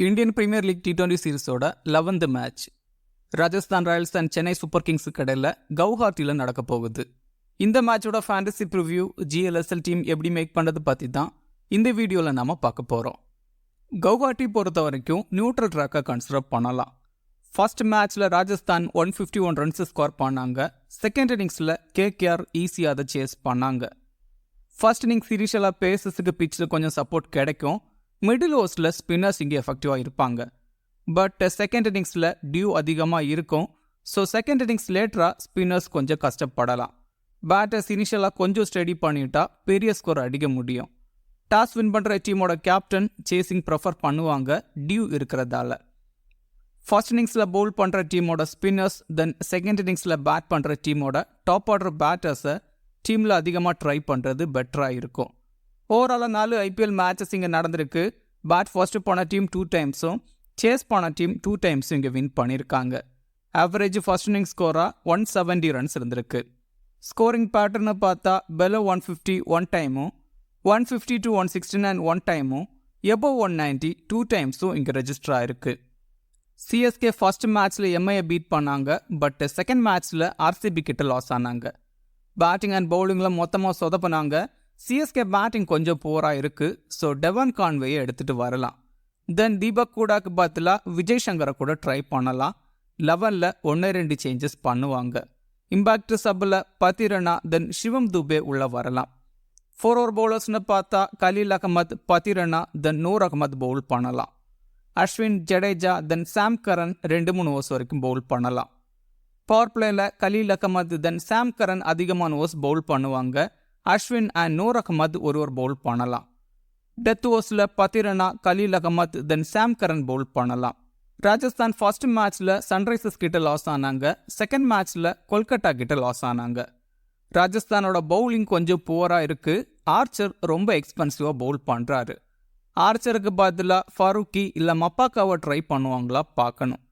Indian Premier League T20 சீரிஸோட 11th match Rajasthan Royals and Chennai Super Kings கடையில் கவுஹாத்தியில் நடக்க போகுது. இந்த மேட்சோட ஃபேண்டசி ப்ரிவ்யூ GLSL டீம் எப்படி மேக் பண்ணுறது பற்றி தான் இந்த வீடியோவில் நாம் பார்க்க போகிறோம். கவுஹாத்தி பொறுத்த வரைக்கும் நியூட்ரல் ட்ராக்கை கன்சிடர் பண்ணலாம். ஃபர்ஸ்ட் மேட்ச்சில் ராஜஸ்தான் 151 ரன்ஸ் ஸ்கோர் பண்ணாங்க. செகண்ட் இன்னிங்ஸில் KKR ஈஸியாக அதை சேஸ் பண்ணாங்க. ஃபர்ஸ்ட் இன்னிங்ஸ் இனிஷியலாக பேசஸுக்கு பிச்சில் கொஞ்சம் சப்போர்ட் கிடைக்கும். மிடில் ஓவர்ஸில் ஸ்பின்னர்ஸ் இங்கே எஃபெக்டிவாக இருப்பாங்க. பட் செகண்ட் இன்னிங்ஸில் டியூ அதிகமாக இருக்கும். ஸோ செகண்ட் இன்னிங்ஸ் லேட்டராக ஸ்பின்னர்ஸ் கொஞ்சம் கஷ்டப்படலாம். பேட்டர்ஸ் இனிஷியலாக கொஞ்சம் ஸ்டடி பண்ணிட்டா பெரிய ஸ்கோர் அடிக்க முடியும். டாஸ் வின் பண்ணுற டீமோட கேப்டன் சேசிங் ப்ரிஃபர் பண்ணுவாங்க டியூ இருக்கிறதால. ஃபர்ஸ்ட் இன்னிங்ஸில் பவுல் பண்ணுற டீமோட ஸ்பின்னர்ஸ் தென் செகண்ட் இன்னிங்ஸில் பேட் பண்ணுற டீமோட டாப் ஆர்டர் பேட்டர்ஸை டீமில் அதிகமாக ட்ரை பண்ணுறது பெட்டராக இருக்கும். ஓவராலாக 4 IPL மேட்சஸ் இங்கே நடந்திருக்கு. பேட் ஃபர்ஸ்ட் போன டீம் 2 டைம்ஸும் சேஸ் போன டீம் 2 டைம்ஸும் இங்கே வின் பண்ணியிருக்காங்க. ஆவரேஜ் ஃபர்ஸ்ட் இன்னிங்ஸ் ஸ்கோராக 170 ரன்ஸ் இருந்திருக்கு. ஸ்கோரிங் பேட்டர்னு பார்த்தா பெலோ 150 1 டைமும் 150 to 169 1 டைமும் எபோவ் 190 2 டைம்ஸும் இங்கே ரெஜிஸ்டர் ஆயிருக்கு. CSK ஃபர்ஸ்ட் மேட்ச்சில் MIயை பீட் பண்ணாங்க. பட் செகண்ட் மேட்ச்சில் RCB கிட்ட லாஸ் ஆனாங்க. பேட்டிங் அண்ட் பவுலிங்கில் மொத்தமாக சொதப்பினாங்க. CSK பேட்டிங் கொஞ்சம் போராக இருக்குது. ஸோ டெவன் கான்வேயை எடுத்துகிட்டு வரலாம். தென் தீபக் கூடாக்கு பதிலாக விஜய் சங்கரை கூட ட்ரை பண்ணலாம். 11ல் 1-2 சேஞ்சஸ் பண்ணுவாங்க. இம்பாக்ட் சப்பில் பத்திரனா தென் சிவம் துபே உள்ள வரலாம். 4 ஓவர் பவுலர்ஸ்னு பார்த்தா கலீல் அகமத், பத்திரனா தென் நூர் அகமத் பவுல் பண்ணலாம். அஸ்வின், ஜடேஜா தென் சாம் கரன் 2-3 ஓவர்ஸ் வரைக்கும் பவுல் பண்ணலாம். பவர் பிளேயில் கலீல் அகமத் தென் சாம் கரன் அதிகமான ஓவர்ஸ் பவுல் பண்ணுவாங்க. அஸ்வின் அண்ட் நூர் அகமத் ஒருவர் பவுல் பண்ணலாம். டெத் ஓவர்ஸில் பத்திரனா, கலீல் அகமத் தென் சாம் கரன் பவுல் பண்ணலாம். ராஜஸ்தான் ஃபர்ஸ்ட் மேட்ச்சில் சன்ரைசர்ஸ் கிட்ட லாஸ் ஆனாங்க. செகண்ட் மேட்ச்சில் கொல்கட்டா கிட்ட லாஸ் ஆனாங்க. ராஜஸ்தானோட பவுலிங் கொஞ்சம் புவராக இருக்குது. ஆர்ச்சர் ரொம்ப எக்ஸ்பென்சிவாக பவுல் பண்ணுறாரு. ஆர்ச்சருக்கு பதிலாக ஃபரூக்கி இல்லை மப்பாக்காவை ட்ரை பண்ணுவாங்களா பார்க்கணும்.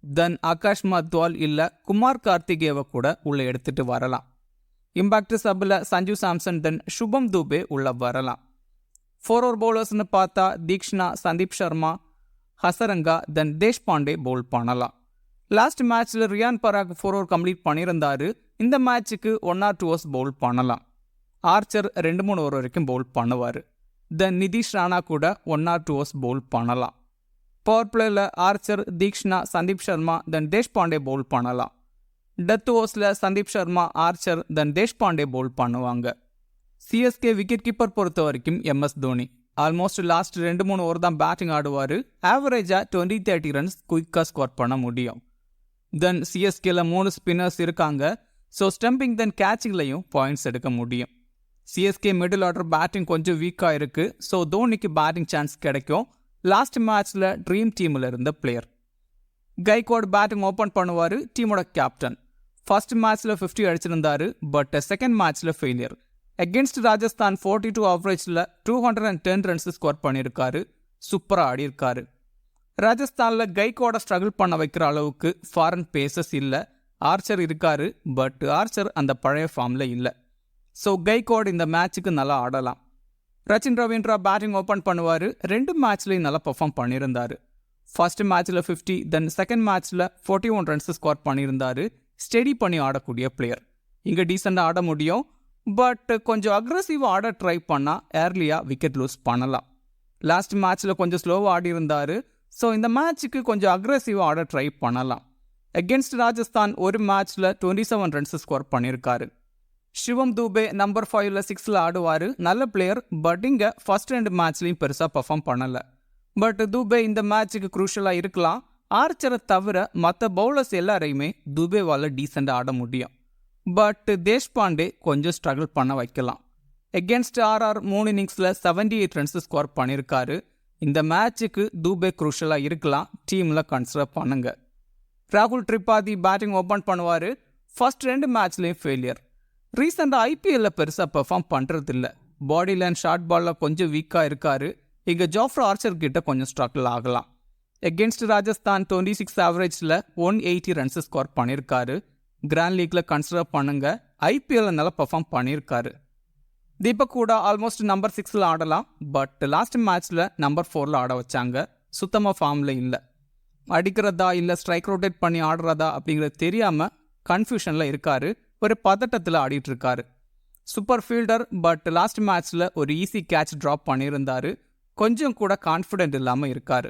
தென் ஆகாஷ் மத்வால் இல்லை குமார் கார்த்திகேவை கூட உள்ளே எடுத்துகிட்டு வரலாம். இம்பாக்ட் சப்பில் சஞ்சு சாம்சன் தென் சுபம் துபே உள்ள வரலாம். 4 ஓவர் பவுலர்ஸ்னு பார்த்தா தீக்ஷனா, சந்தீப் சர்மா, ஹசரங்கா தென் தேஷ்பாண்டே பவுல் பண்ணலாம். லாஸ்ட் மேட்ச்சில் ரியான் பராக் 4 ஓவர் கம்ப்ளீட் பண்ணியிருந்தாரு. இந்த மேட்ச்சுக்கு 1 or 2 ஓவர்ஸ் பவுல் பண்ணலாம். ஆர்ச்சர் 2-3 ஓவர் வரைக்கும் பவுல் பண்ணுவார். தென் நிதிஷ் ராணா கூட 1 or 2 ஓவர்ஸ் பவுல் பண்ணலாம். பவர் பிளேயில் ஆர்ச்சர், தீக்ஷனா, சந்தீப் சர்மா தென் தேஷ்பாண்டே பவுல் பண்ணலாம். டெத் ஓவர்ஸில் சந்தீப் சர்மா, ஆர்ச்சர் தென் தேஷ்பாண்டே பவுல் பண்ணுவாங்க. CSK விக்கெட் கீப்பர் பொறுத்த வரைக்கும் MS Dhoni. Almost last 2-3 over தான் பேட்டிங் ஆடுவார். ஆவரேஜாக 20-30 ரன்ஸ் குயிக்காக ஸ்கோர் பண்ண முடியும். தென் CSKல 3 ஸ்பின்னர்ஸ் இருக்காங்க. ஸோ ஸ்டம்பிங் தென் கேச்சிங்லையும் பாயிண்ட்ஸ் எடுக்க முடியும். CSK மிடில் ஆர்டர் பேட்டிங் கொஞ்சம் வீக்காக இருக்குது. ஸோ தோனிக்கு பேட்டிங் சான்ஸ் கிடைக்கும். லாஸ்ட் மேட்ச்சில் ட்ரீம் டீமில் இருந்த பிளேயர் கைக்வாட் பேட்டிங் ஓப்பன் பண்ணுவார். டீமோட கேப்டன் ஃபர்ஸ்ட் மேட்ச்சில் 50 அடிச்சிருந்தாரு. பட் செகண்ட் மேட்ச்சில் failure. Against Rajasthan 42 ஆவரேஜில் 210 runs score பண்ணியிருக்காரு. சூப்பராக ஆடியிருக்காரு. ராஜஸ்தானில் கைக்வாடை ஸ்ட்ரகிள் பண்ண வைக்கிற அளவுக்கு ஃபாரின் பேசஸ் இல்லை. ஆர்ச்சர் இருக்காரு. பட் ஆர்ச்சர் அந்த பழைய ஃபார்மில் இல்லை. ஸோ கைக்வாட் இந்த மேட்ச்சுக்கு நல்லா ஆடலாம். ரச்சின் ரவீந்திரா பேட்டிங் ஓப்பன் பண்ணுவார். 2 மேட்ச்லேயும் நல்லா பெர்ஃபார்ம் பண்ணியிருந்தார். ஃபர்ஸ்ட் மேட்ச்சில் 50 தென் செகண்ட் மேட்ச்சில் 41 ரன்ஸ் ஸ்கோர் பண்ணியிருந்தார். ஸ்டெடி பண்ணி ஆடக்கூடிய பிளேயர். இங்கே டீசெண்டாக ஆட முடியும். பட் கொஞ்சம் அக்ரெசிவாக ஆட ட்ரை பண்ணால் ஏர்லியாக விக்கெட் லூஸ் பண்ணலாம். லாஸ்ட் மேட்ச்சில் கொஞ்சம் ஸ்லோவாக ஆடி இருந்தார். ஸோ இந்த மேட்ச்சுக்கு கொஞ்சம் அக்ரெசிவாக ஆட ட்ரை பண்ணலாம். அகென்ஸ்ட் ராஜஸ்தான் ஒரு மேட்ச்சில் 27 ரன்ஸ் ஸ்கோர் பண்ணியிருக்காரு. சிவம் துபே நம்பர் 5ல் 6ல் ஆடுவார். நல்ல பிளேயர். பட் இங்கே ஃபர்ஸ்ட் 2 மேட்ச்லையும் பெருசாக பர்ஃபார்ம் பண்ணலை. பட் துபே இந்த மேட்ச்சுக்கு குரூஷலாக இருக்கலாம். ஆர்ச்சரை தவிர மற்ற பவுலர்ஸ் எல்லாரையுமே துபேவால் டீசெண்டாக ஆட முடியும். பட் தேஷ்பாண்டே கொஞ்சம் ஸ்ட்ரகிள் பண்ண வைக்கலாம். அகென்ஸ்ட் RR 3 இன்னிங்ஸில் 78 ரன்ஸ் ஸ்கோர் பண்ணியிருக்காரு. இந்த மேட்ச்சுக்கு துபே குரூஷலாக இருக்கலாம். டீமில் கன்சிடர் பண்ணுங்க. ராகுல் திரிபாதி பேட்டிங் ஓப்பன் பண்ணுவார். ஃபர்ஸ்ட் 2 மேட்ச்லேயும் ஃபெயிலியர். ரீசெண்டாக IPLல பெருசாக பெர்ஃபார்ம் பண்ணுறதில்ல. பாடி லைன் ஷார்ட் பாலில் கொஞ்சம் வீக்காக இருக்கார். இங்கே ஜோஃப்ரா ஆர்ச்சர் கிட்ட கொஞ்சம் ஸ்ட்ரகிள் ஆகலாம். அகென்ஸ்ட் ராஜஸ்தான் 26 ஆவரேஜில் 180 ரன்ஸ் ஸ்கோர் பண்ணியிருக்காரு. கிராண்ட் லீக்ல கன்சிடர் பண்ணுங்க. IPLல நல்லா பெர்ஃபார்ம் பண்ணியிருக்காரு. தீபக் கூட ஆல்மோஸ்ட் நம்பர் 6ல் ஆடலாம். பட் லாஸ்ட் மேட்ச்சில் நம்பர் 4ல் ஆட வச்சாங்க. சுத்தமாக ஃபார்மில் இல்லை. அடிக்கிறதா இல்லை ஸ்ட்ரைக் ரொட்டேட் பண்ணி ஆடுறதா அப்படிங்கிறது தெரியாமல் கன்ஃபியூஷனில் இருக்கார். ஒரு பதட்டத்தில் ஆடிட்டு இருக்காரு. சூப்பர் ஃபீல்டர், பட் லாஸ்ட் மேட்ச்சில் ஒரு ஈஸி கேட்ச் ட்ராப் பண்ணியிருந்தார். கொஞ்சம் கூட கான்ஃபிடென்ட் இல்லாமல் இருக்கார்.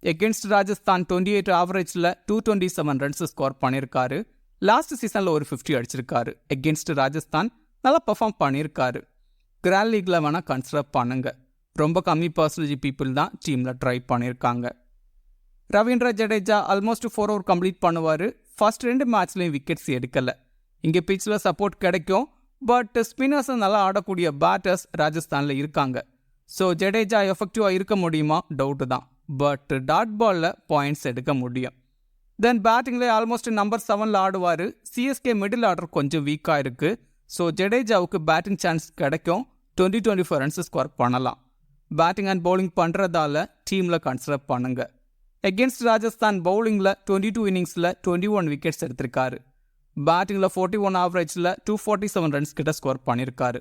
எகென்ஸ்ட் ராஜஸ்தான் 28 ஆவரேஜில் 227 ரன்ஸ் ஸ்கோர் பண்ணியிருக்காரு. லாஸ்ட் சீசனில் ஒரு 50 அடிச்சிருக்காரு. எகென்ஸ்ட் ராஜஸ்தான் நல்லா பெர்ஃபார்ம் பண்ணியிருக்காரு. கிராண்ட் லீக்ல வேணால் கன்சிடர் பண்ணுங்க. ரொம்ப கம்மி பர்சன்டேஜ் பீப்புள் தான் டீமில் ட்ரை பண்ணியிருக்காங்க. Ravindra Jadeja almost 4 over complete பண்ணுவார். ஃபர்ஸ்ட் 2 மேட்ச்லேயும் விக்கெட்ஸ் எடுக்கலை. இங்கே பிச்சில் சப்போர்ட் கிடைக்கும், பட் ஸ்பின்னர்ஸை நல்லா ஆடக்கூடிய பேட்டர்ஸ் ராஜஸ்தானில் இருக்காங்க. ஸோ ஜடேஜா எஃபெக்டிவாக இருக்க முடியுமா டவுட்டு தான். பட் டாட் பாலில் பாயிண்ட்ஸ் எடுக்க முடியும். தென் பேட்டிங்கில் ஆல்மோஸ்ட் நம்பர் 7 ஆடுவார். சிஎஸ்கே மிடில் ஆர்டர் கொஞ்சம் வீக்காக இருக்குது. ஸோ ஜடேஜாவுக்கு பேட்டிங் சான்ஸ் கிடைக்கும். 20-24 ரன்ஸ் ஸ்கோர் பண்ணலாம். பேட்டிங் அண்ட் பவுலிங் பண்ணுறதால டீமில் கன்சிடர் பண்ணுங்க. எகென்ஸ்ட் ராஜஸ்தான் பவுலிங்கில் 22 இன்னிங்ஸில் 21 விக்கெட்ஸ் எடுத்திருக்காரு. பேட்டிங்கில் 41 ஆவரேஜில் 247 ரன்ஸ் கிட்ட ஸ்கோர் பண்ணியிருக்காரு.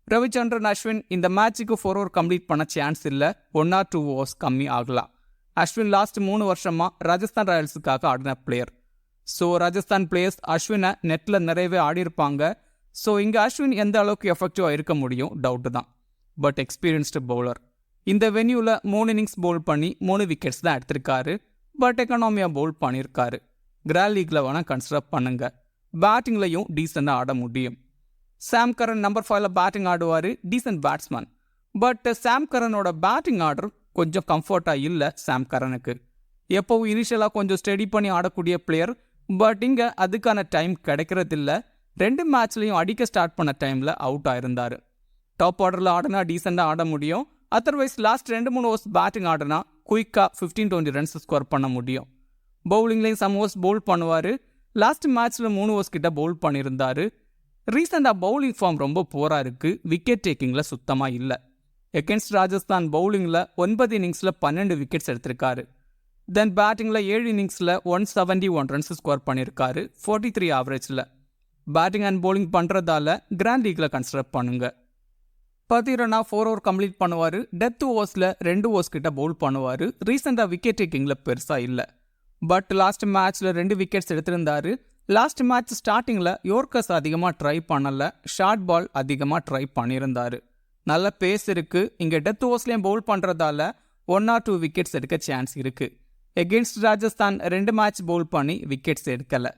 ரவிச்சந்திரன் அஸ்வின் இந்த மேட்சுக்கு 4 ஓவர் கம்ப்ளீட் பண்ண சான்ஸ் இல்லை. 1 or 2 ஓவர்ஸ் கம்மி ஆகலாம். அஸ்வின் லாஸ்ட் 3 வருஷமாக ராஜஸ்தான் ராயல்ஸுக்காக ஆடின பிளேயர். ஸோ ராஜஸ்தான் பிளேயர்ஸ் அஸ்வினை நெட்டில் நிறையவே ஆடியிருப்பாங்க. ஸோ இங்கே அஸ்வின் எந்த அளவுக்கு எஃபெக்டிவாக இருக்க முடியும் டவுட்டு தான். But experienced bowler. இந்த வென்யூவில் 3 இன்னிங்ஸ் பவுல் பண்ணி 3 விக்கெட்ஸ் தான் எடுத்திருக்காரு. பட் எக்கனாமியாக பவுல் பண்ணியிருக்காரு. கிராண்ட் லீக்ல வேணால் கன்சிடர் பண்ணுங்க. பேட்டிங்லையும் டீசெண்டாக ஆட முடியும். சாம் கரன் நம்பர் 5 பேட்டிங் ஆடுவார். Decent batsman. பட் சாம் கரனோட பேட்டிங் ஆர்டர் கொஞ்சம் கம்ஃபர்ட்டாக இல்லை சாம் கரனுக்கு. எப்போவும் இனிஷியலாக கொஞ்சம் ஸ்டடி பண்ணி ஆடக்கூடிய பிளேயர். பட் இங்கே அதுக்கான டைம் கிடைக்கிறதில்ல. 2 மேட்ச்லையும் அடிக்க ஸ்டார்ட் பண்ண டைமில் அவுட் ஆயிருந்தார். டாப் ஆர்டரில் ஆடினா டீசெண்டாக ஆட முடியும். அதர்வைஸ் லாஸ்ட் 2-3 ஓவர்ஸ் பேட்டிங் ஆடினா குயிக்காக 15-20 ரன்ஸ் ஸ்கோர் பண்ண முடியும். பவுலிங்லேயும் சம் ஓவர்ஸ் பவுல் பண்ணுவார். லாஸ்ட் மேட்ச்சில் 3 ஓவர்ஸ் கிட்ட பவுல் பண்ணியிருந்தார். ரீசெண்டாக பவுலிங் ஃபார்ம் ரொம்ப போராக இருக்குது. விக்கெட் டேக்கிங்கில் சுத்தமாக இல்லை. எகென்ஸ்ட் ராஜஸ்தான் பவுலிங்கில் 9 இன்னிங்ஸில் 12 விக்கெட்ஸ் எடுத்திருக்காரு. தென் பேட்டிங்கில் 7 இன்னிங்ஸில் 171 ரன்ஸ் ஸ்கோர் பண்ணியிருக்காரு. 43 ஆவரேஜில். பேட்டிங் அண்ட் பவுலிங் பண்ணுறதால கிராண்ட் லீக்ல கன்சிடர் பண்ணுங்க. 10 ரன்னா 4 ஓவர் கம்ப்ளீட் பண்ணுவார். டெத் ஓவர்ஸில் 2 ஓவர்ஸ் கிட்ட பவுல் பண்ணுவார். ரீசெண்டாக விக்கெட் டேக்கிங்கில் பெருசாக இல்லை. பட் லாஸ்ட் மேட்ச்சில் 2 விக்கெட்ஸ் எடுத்திருந்தாரு. லாஸ்ட் மேட்ச் ஸ்டார்டிங்கில் யோர்க்கர்ஸ் அதிகமாக ட்ரை பண்ணலை. ஷார்ட் பால் அதிகமாக ட்ரை பண்ணியிருந்தார். நல்ல பேஸ் இருக்குது. இங்கே டெத் ஓவர்ஸ்லேயும் பவுல் பண்ணுறதால 1 or 2 விக்கெட்ஸ் எடுக்க சான்ஸ் இருக்குது. எகென்ஸ்ட் ராஜஸ்தான் 2 மேட்ச் பவுல் பண்ணி விக்கெட்ஸ் எடுக்கலை.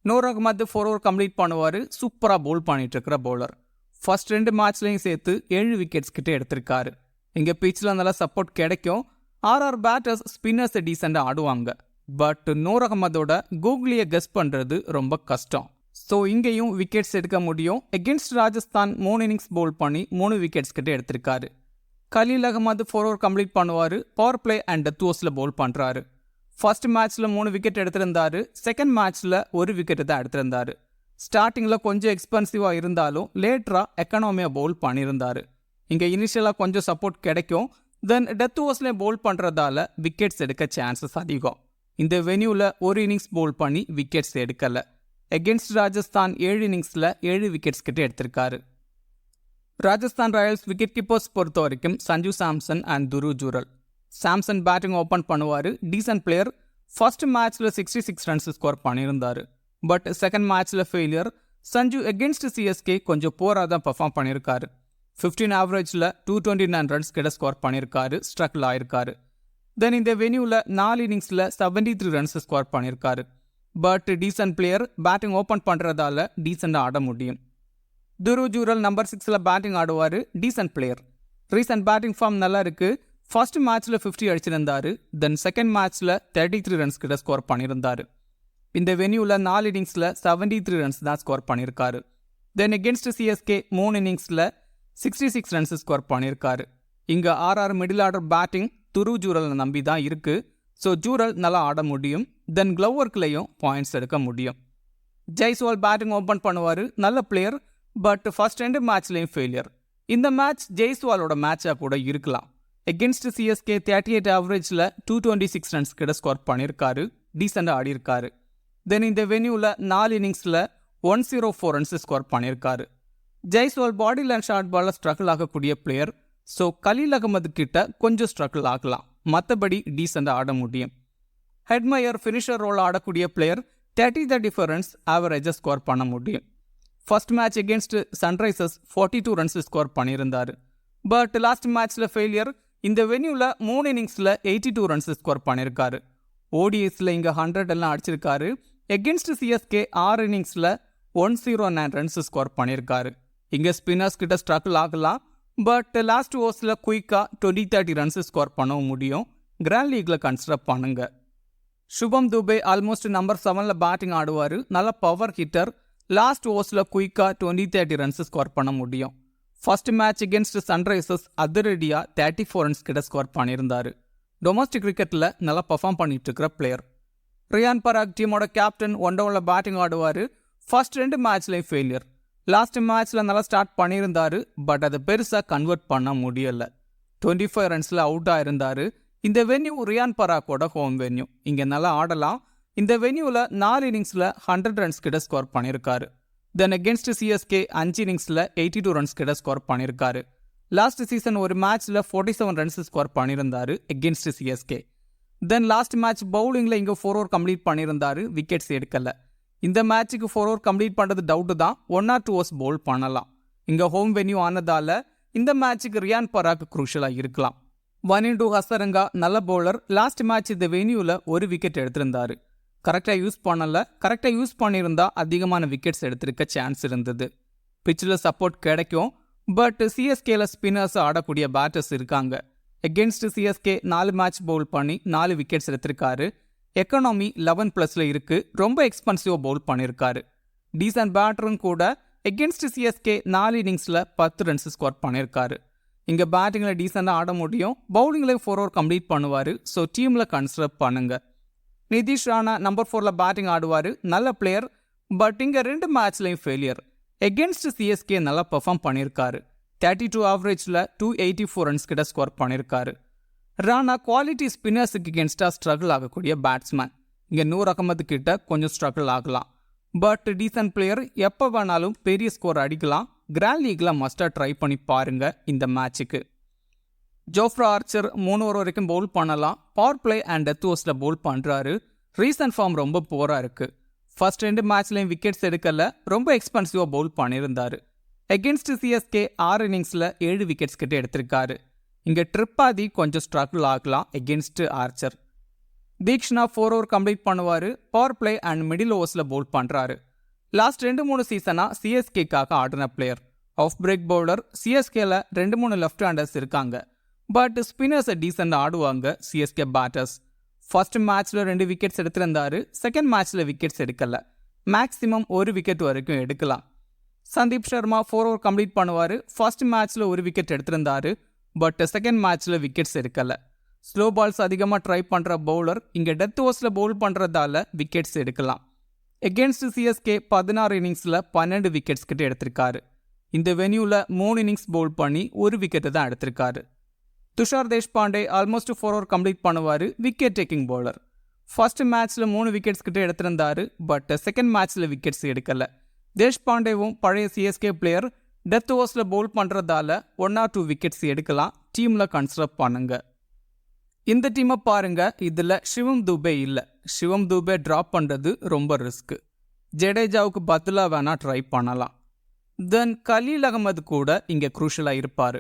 நூர் அகமது 4 ஓவர் கம்ப்ளீட் பண்ணுவார். சூப்பராக பவுல் பண்ணிட்டு இருக்கிற பவுலர். ஃபர்ஸ்ட் 2 மேட்ச்லையும் சேர்த்து 7 விக்கெட்ஸ் கிட்டே எடுத்திருக்காரு. இங்கே பிச்சில் நல்லா சப்போர்ட் கிடைக்கும். RR பேட்டர்ஸ் ஸ்பின்னர்ஸ் டீசெண்டாக ஆடுவாங்க. பட் நூர் அகமதோட கூகுளியை கெஸ் பண்ணுறது ரொம்ப கஷ்டம். ஸோ இங்கேயும் விக்கெட்ஸ் எடுக்க முடியும். எகென்ஸ்ட் ராஜஸ்தான் 3 இன்னிங்ஸ் பவுல் பண்ணி 3 விக்கெட்ஸ் கிட்ட எடுத்திருக்காரு. கலீல் அகமது 4 ஓவர் கம்ப்ளீட் பண்ணுவார். பவர் பிளே அண்ட் டெத் ஓவர்ஸில் பவுல் பண்ணுறாரு. ஃபர்ஸ்ட் மேட்ச்சில் 3 விக்கெட் எடுத்திருந்தாரு. செகண்ட் மேட்ச்சில் 1 விக்கெட்டு தான் எடுத்திருந்தாரு. ஸ்டார்டிங்கில் கொஞ்சம் எக்ஸ்பென்சிவாக இருந்தாலும் லேட்டராக எக்கனாமியாக பவுல் பண்ணியிருந்தார். இங்கே இனிஷியலாக கொஞ்சம் சப்போர்ட் கிடைக்கும். தென் டெத் ஓவர்ஸ்லேயும் பவுல் பண்ணுறதால விக்கெட்ஸ் எடுக்க சான்சஸ் அதிகம். இந்த வென்யூவில் 1 இன்னிங்ஸ் பவுல் பண்ணி விக்கெட்ஸ் எடுக்கலை. எகென்ஸ்ட் ராஜஸ்தான் 7 இன்னிங்ஸில் 7 விக்கெட்ஸ் கிட்ட எடுத்திருக்காரு. ராஜஸ்தான் ராயல்ஸ் விக்கெட் கீப்பர்ஸ் பொறுத்த வரைக்கும் Sanju Samson and Dhruv Jurel. Samson batting open பண்ணுவார். Decent player. ஃபர்ஸ்ட் மேட்ச்சில் 66 ரன்ஸ் ஸ்கோர் பண்ணியிருந்தார். பட் செகண்ட் மேட்ச்சில் ஃபெயிலியர். சஞ்சு எகென்ஸ்ட் சிஎஸ்கே கொஞ்சம் போராக தான் பெர்ஃபார்ம் பண்ணியிருக்காரு. 15 ஆவரேஜில் 229 ரன்ஸ் கிட்ட ஸ்கோர் பண்ணியிருக்காரு. ஸ்ட்ரகிள் ஆயிருக்காரு. தென் இந்த வென்யூவில் 4 இன்னிங்ஸில் 73 ரன்ஸ் ஸ்கோர் பண்ணியிருக்காரு. But decent player. Batting open பண்ணுறதால டீசெண்டாக ஆட முடியும். துருவ் ஜூரல் நம்பர் 6 பேட்டிங் ஆடுவார். Decent player. Recent batting form நல்லா இருக்குது. ஃபர்ஸ்ட் மேட்ச்சில் 50 அடிச்சிருந்தாரு. தென் செகண்ட் மேட்ச்சில் 33 ரன்ஸ் கிட்ட ஸ்கோர் பண்ணியிருந்தாரு. இந்த வென்யூவில் 4 இன்னிங்ஸில் 73 ரன்ஸ் தான் ஸ்கோர் பண்ணியிருக்காரு. தென் எகென்ஸ்ட் சிஎஸ்கே 3 இன்னிங்ஸில் 66 ரன்ஸ் ஸ்கோர் பண்ணியிருக்காரு. இங்கே RR middle order batting Dhruv ஜூரலை நம்பி தான் இருக்குது. ஸோ ஜூரல் நல்லா ஆட முடியும். தென் க்ளவ் ஒர்க்லையும் பாயிண்ட்ஸ் எடுக்க முடியும். ஜெய்ஸ்வால் பேட்டிங் ஓப்பன் பண்ணுவார். நல்ல பிளேயர். பட் ஃபர்ஸ்ட் 2 மேட்ச்லேயும் ஃபெயிலியர். இந்த மேட்ச் ஜெய்ஸ்வாலோட மேட்சாக கூட இருக்கலாம். எகென்ஸ்ட் சிஎஸ்கே 38 ஆவரேஜில் 226 ரன்ஸ் கிட்ட ஸ்கோர் பண்ணியிருக்காரு. டீசெண்டாக ஆடியிருக்காரு. தென் இந்த வென்யூவில் 4 இன்னிங்ஸில் 104 ரன்ஸ் ஸ்கோர் பண்ணியிருக்காரு. ஜெய்ஸ்வால் பாடி லைன் ஷார்ட் பாலில் ஸ்ட்ரகிள் ஆகக்கூடிய பிளேயர். ஸோ கலீல் அகமது கிட்ட கொஞ்சம் ஸ்ட்ரகிள் ஆகலாம். மற்றபடி டீசெண்டாக ஆட முடியும். ஹெட்மயர் ஃபினிஷர் ரோல் ஆடக்கூடிய பிளேயர் 30 டிஃபரன்ஸ் ஆவரேஜாக ஸ்கோர் பண்ண முடியும். First match against Sunrisers 42 runs score பண்ணியிருந்தார். பட் லாஸ்ட் மேட்ச்சில் ஃபெயிலியர். இந்த வென்யூவில் 3 இன்னிங்ஸில் 82 ரன்ஸ் ஸ்கோர் பண்ணியிருக்காரு. ஓடிஎஸில் இங்கே 100 எல்லாம் அடிச்சிருக்காரு. எகென்ஸ்ட் சிஎஸ்கே 6 இன்னிங்ஸில் 109 ரன்ஸ் ஸ்கோர் பண்ணியிருக்காரு. இங்கே ஸ்பின்னர்ஸ் கிட்ட ஸ்ட்ரகிள் ஆகலாம். பட் லாஸ்ட் ஓவர்ஸில் குயிக்காக 20-30 ரன்ஸ் ஸ்கோர் பண்ணவும் முடியும். கிராண்ட் லீக்கில் கன்சிடர் பண்ணுங்க. சுபம் துபே ஆல்மோஸ்ட் நம்பர் 7ல் பேட்டிங் ஆடுவார். நல்ல பவர் ஹிட்டர். லாஸ்ட் ஓவர்ஸில் குயிக்காக 20-30 ரன்ஸ் ஸ்கோர் பண்ண முடியும். ஃபர்ஸ்ட் மேட்ச் எகென்ஸ்ட் சன்ரைசர்ஸ் அதிரடியாக 34 ரன்ஸ் கிட்ட ஸ்கோர் பண்ணியிருந்தார். டொமஸ்டிக் கிரிக்கெட்டில் நல்லா பர்ஃபார்ம் பண்ணிட்டு இருக்கிற பிளேயர். ரியான் பராக் டீமோட கேப்டன் ஒன் டவுனில் பேட்டிங் ஆடுவார். ஃபர்ஸ்ட் 2 மேட்ச்லேயும் ஃபெயிலியர். லாஸ்ட் மேட்ச்சில் நல்லா ஸ்டார்ட் பண்ணியிருந்தார். பட் அதை பெருசாக கன்வெர்ட் பண்ண முடியலை. 25 ரன்ஸில் அவுட் ஆயிருந்தார். இந்த வென்யூ ரியான் பராக்கோட ஹோம் வென்யூ. இங்கே நல்லா ஆடலாம். இந்த வென்யூவில் 4 இன்னிங்ஸில் 100 ரன்ஸ் கிட்ட ஸ்கோர் பண்ணியிருக்காரு. தென் அகென்ஸ்ட் சிஎஸ்கே 5 இன்னிங்ஸில் 82 ரன்ஸ் கிட்ட ஸ்கோர் பண்ணியிருக்காரு. லாஸ்ட் சீசன் ஒரு மேட்ச்சில் 47 ரன்ஸ் ஸ்கோர் பண்ணியிருந்தார் against CSK. Then last match பவுலிங்கில் இங்கே 4 ஓவர் கம்ப்ளீட் பண்ணியிருந்தார். விக்கெட்ஸ் எடுக்கலை. இந்த மேட்ச்சுக்கு 4 ஓவர் கம்ப்ளீட் பண்ணுறது டவுட்டு தான். 1 or 2 ஓவர்ஸ் பவுல் பண்ணலாம். இங்கே ஹோம் வென்யூ ஆனதால் இந்த மேட்ச்சுக்கு ரியான் பராக் குரூஷலாக இருக்கலாம். வனிண்டு ஹசரங்கா நல்ல பவுலர். லாஸ்ட் மேட்ச் இந்த வென்யூவில் 1 விக்கெட் எடுத்திருந்தார். கரெக்டாக யூஸ் பண்ணலை. கரெக்டாக யூஸ் பண்ணியிருந்தா அதிகமான விக்கெட்ஸ் எடுத்திருக்க சான்ஸ் இருந்தது. பிச்சில் சப்போர்ட் கிடைக்கும். பட் சிஎஸ்கேல ஸ்பின்னர்ஸ் ஆடக்கூடிய பேட்டர்ஸ் இருக்காங்க. எகென்ஸ்ட் சிஎஸ்கே 4 மேட்ச் பவுல் பண்ணி 4 விக்கெட்ஸ் எடுத்திருக்காரு. எக்கனாமி 11+ல இருக்கு. ரொம்ப எக்ஸ்பென்சிவ் பவுல் பண்ணியிருக்காரு. டீசன்ட் பேட்டரும் கூட. எகென்ஸ்ட் சிஎஸ்கே 4 இன்னிங்ஸில் 10 ரன்ஸ் ஸ்கோர் பண்ணியிருக்காரு. இங்கே பேட்டிங்கில் டீசெண்டாக ஆட முடியும். பவுலிங்கில் 4 ஓவர் கம்ப்ளீட் பண்ணுவார். ஸோ டீமில் கன்சிடர் பண்ணுங்க. நிதிஷ் ராணா நம்பர் 4ல் பேட்டிங் ஆடுவார். நல்ல பிளேயர். பட் இங்கே 2 மேட்ச்லையும் ஃபெயிலியர். எகென்ஸ்ட் சிஎஸ்கே நல்லா பெர்ஃபார்ம் பண்ணியிருக்காரு. 32 ஆவரேஜில் 284 ரன்ஸ் கிட்ட ஸ்கோர் பண்ணியிருக்காரு. ராணா குவாலிட்டி ஸ்பின்னர்ஸுக்கு எகென்ஸ்டாக ஸ்ட்ரகிள் ஆகக்கூடிய பேட்ஸ்மேன். இங்கே நூர் அகமது கிட்ட கொஞ்சம் ஸ்ட்ரகிள் ஆகலாம். But decent player. எப்போ வேணாலும் பெரிய ஸ்கோர் அடிக்கலாம். கிராண்ட் லீக்ல மஸ்டாக ட்ரை பண்ணி பாருங்க இந்த மேட்சுக்கு. ஜோஃப்ரா ஆர்ச்சர் 3 ஓவர் வரைக்கும் பவுல் பண்ணலாம். பவர் பிளே அண்ட் டெத் ஓவர்ஸில் பவுல் பண்ணுறாரு. ரீசன்ட் ஃபார்ம் ரொம்ப போராக இருக்குது. ஃபர்ஸ்ட் 2 மேட்ச்லையும் விக்கெட்ஸ் எடுக்கல. ரொம்ப எக்ஸ்பென்சிவாக பவுல் பண்ணியிருந்தார். எகென்ஸ்ட் சிஎஸ்கே 6 இன்னிங்ஸில் 7 விக்கெட்ஸ் கிட்ட எடுத்திருக்காரு. இங்கே ட்ரிப்பாதி கொஞ்சம் ஸ்ட்ரகிள் ஆகலாம் against Archer. Theekshana 4 over complete பண்ணுவார். பவர் பிளே அண்ட் மிடில் ஓவர்ஸில் பவுல் பண்ணுறாரு. லாஸ்ட் 2-3 சீசனாக சிஎஸ்கேக்காக ஆடின பிளேயர். Off break bowler. சிஎஸ்கேல 2-3 லெஃப்ட் ஹேண்டர்ஸ் இருக்காங்க. பட் ஸ்பின்னர்ஸை டீசெண்டாக ஆடுவாங்க சிஎஸ்கே பேட்டர்ஸ். ஃபர்ஸ்ட் மேட்ச்சில் 2 விக்கெட்ஸ் எடுத்திருந்தாரு. செகண்ட் மேட்ச்சில் விக்கெட்ஸ் எடுக்கல. மேக்ஸிமம் 1 விக்கெட் வரைக்கும் எடுக்கலாம். சந்தீப் சர்மா 4 ஓவர் கம்ப்ளீட் பண்ணுவார். ஃபர்ஸ்ட் மேட்ச்சில் 1 விக்கெட் எடுத்திருந்தாரு. பட் செகண்ட் மேட்ச்சில் விக்கெட்ஸ் எடுக்கல. ஸ்லோ பால்ஸ் அதிகமாக ட்ரை பண்ணுற பவுலர். இங்கே டெத் ஓவர்ஸில் பவுல் பண்ணுறதால விக்கெட்ஸ் எடுக்கலாம். எகென்ஸ்ட் சிஎஸ்கே 16 இன்னிங்ஸில் 12 விக்கெட்ஸ் கிட்ட எடுத்திருக்காரு. இந்த வென்யூவில் 3 இன்னிங்ஸ் பவுல் பண்ணி 1 விக்கெட்டு தான் எடுத்திருக்காரு. Tushar Deshpande almost 4 over complete பண்ணுவார். Wicket taking bowler. ஃபர்ஸ்ட் மேட்ச்சில் 3 விக்கெட்ஸ் கிட்ட எடுத்திருந்தாரு. பட் செகண்ட் மேட்ச்சில் விக்கெட்ஸ் எடுக்கல. தேஷ்பாண்டேவும் பழைய சிஎஸ்கே பிளேயர். டெத் ஓவர்ஸில் பவுல் பண்ணுறதால 1 or 2 விக்கெட்ஸ் எடுக்கலாம். டீமில் கன்சிடர் பண்ணுங்க. இந்த டீமை பாருங்க. இதில் சிவம் துபே இல்லை. சிவம் துபே ட்ராப் பண்ணுறது ரொம்ப ரிஸ்க். ஜடேஜாவுக்கு பதிலாக வேணா ட்ரை பண்ணலாம். தென் கலீல் அகமது கூட இங்கே குரூஷலாக இருப்பார்.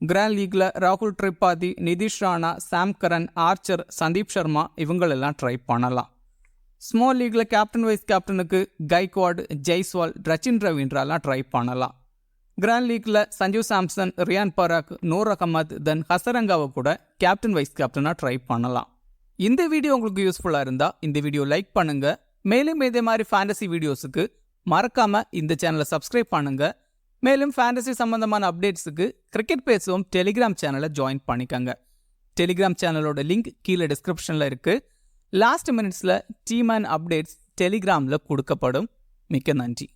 கிராண்ட் லீக்ல ராகுல் திரிபாதி, நிதிஷ் ராணா, சாம் கரன், ஆர்ச்சர், சந்தீப் சர்மா இவங்களெல்லாம் ட்ரை பண்ணலாம். ஸ்மால் லீக்ல கேப்டன் வைஸ் கேப்டனுக்கு கைக்வாட், ஜெய்ஸ்வால், ரச்சின் ரவீந்திராலாம் ட்ரை பண்ணலாம். கிராண்ட் லீக்ல சஞ்சு சாம்சன், ரியான் பராக், நூர் அகமது, தென் ஹசரங்காவை கூட கேப்டன் வைஸ் கேப்டனாக ட்ரை பண்ணலாம். இந்த வீடியோ உங்களுக்கு யூஸ்ஃபுல்லாக இருந்தால் இந்த வீடியோ லைக் பண்ணுங்க. மேலும் இதே மாதிரி ஃபேண்டசி வீடியோஸுக்கு மறக்காம இந்த சேனலை சப்ஸ்கிரைப் பண்ணுங்க. மேலும் ஃபேண்டசி சம்பந்தமான அப்டேட்ஸுக்கு கிரிக்கெட் பேசுவோம் டெலிகிராம் சேனலை ஜாயின் பண்ணிக்கோங்க. டெலிகிராம் சேனலோட லிங்க் கீழே டிஸ்கிரிப்ஷனில் இருக்குது. லாஸ்ட் மினிட்ஸில் டீம் அண்ட் அப்டேட்ஸ் டெலிகிராமில் கொடுக்கப்படும். மிக்க நன்றி.